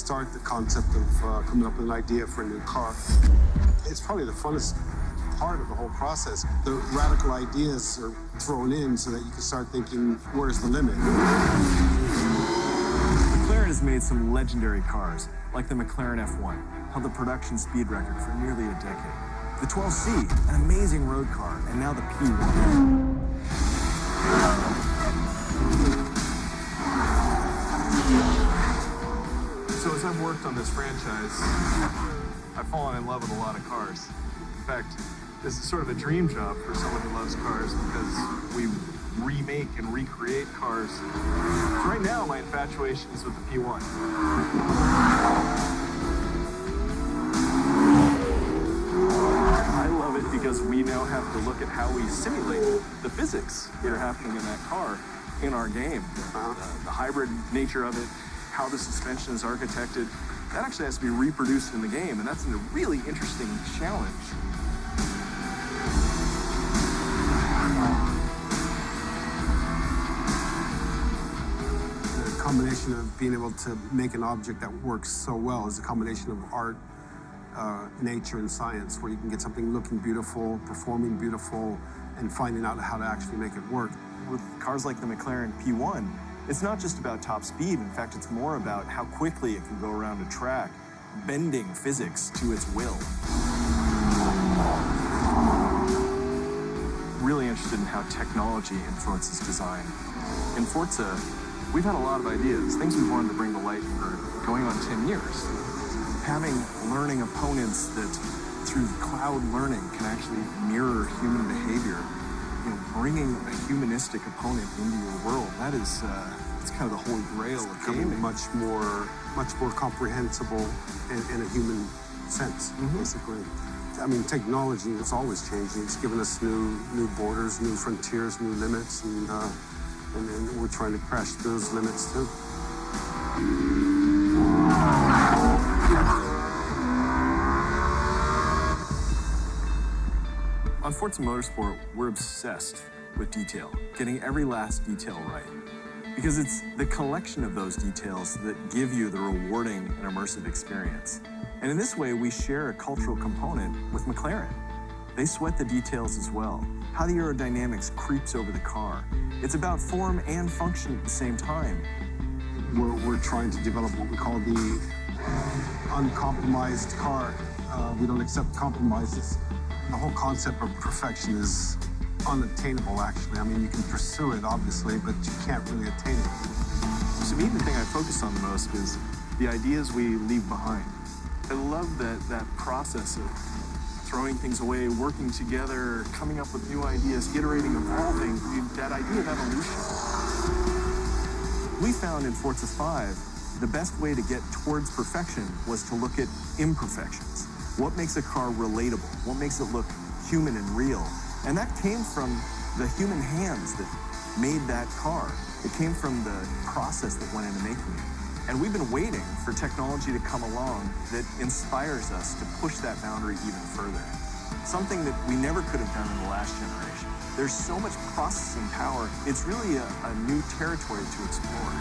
start the concept of coming up with an idea for a new car. It's probably the funnest part of the whole process. The radical ideas are thrown in so that you can start thinking, where's the limit? McLaren has made some legendary cars, like the McLaren F1, held the production speed record for nearly a decade. The 12C, an amazing road car, and now the P1. So as I've worked on this franchise, I've fallen in love with a lot of cars. In fact, this is sort of a dream job for someone who loves cars because we remake and recreate cars. So right now, my infatuation is with the P1. I love it because we now have to look at how we simulate the physics that are happening in that car in our game. The hybrid nature of it, how the suspension is architected, that actually has to be reproduced in the game, and that's a really interesting challenge. The combination of being able to make an object that works so well is a combination of art, nature, and science, where you can get something looking beautiful, performing beautiful, and finding out how to actually make it work. With cars like the McLaren P1, it's not just about top speed. In fact, it's more about how quickly it can go around a track, bending physics to its will. Really interested in how technology influences design. In Forza, we've had a lot of ideas, things we wanted to bring to light for going on 10 years. Having learning opponents that, through cloud learning, can actually mirror human behavior. Bringing a humanistic opponent into your world, that is, it's kind of the holy grail of gaming. Much more comprehensible in a human sense, basically. I mean, technology is always changing. It's given us new borders, new frontiers, new limits, and then we're trying to crash those limits too. On Forza Motorsport, we're obsessed with detail, getting every last detail right. Because it's the collection of those details that give you the rewarding and immersive experience. And in this way, we share a cultural component with McLaren. They sweat the details as well, how the aerodynamics creeps over the car. It's about form and function at the same time. We're trying to develop what we call the uncompromised car. We don't accept compromises. The whole concept of perfection is unattainable, actually. I mean, you can pursue it, obviously, but you can't really attain it. To me, the thing I focus on the most is the ideas we leave behind. I love that process of throwing things away, working together, coming up with new ideas, iterating, evolving, that idea of evolution. We found in Forza 5, the best way to get towards perfection was to look at imperfections. What makes a car relatable? What makes it look human and real? And that came from the human hands that made that car. It came from the process that went into making it. And we've been waiting for technology to come along that inspires us to push that boundary even further. Something that we never could have done in the last generation. There's so much processing power, it's really a new territory to explore.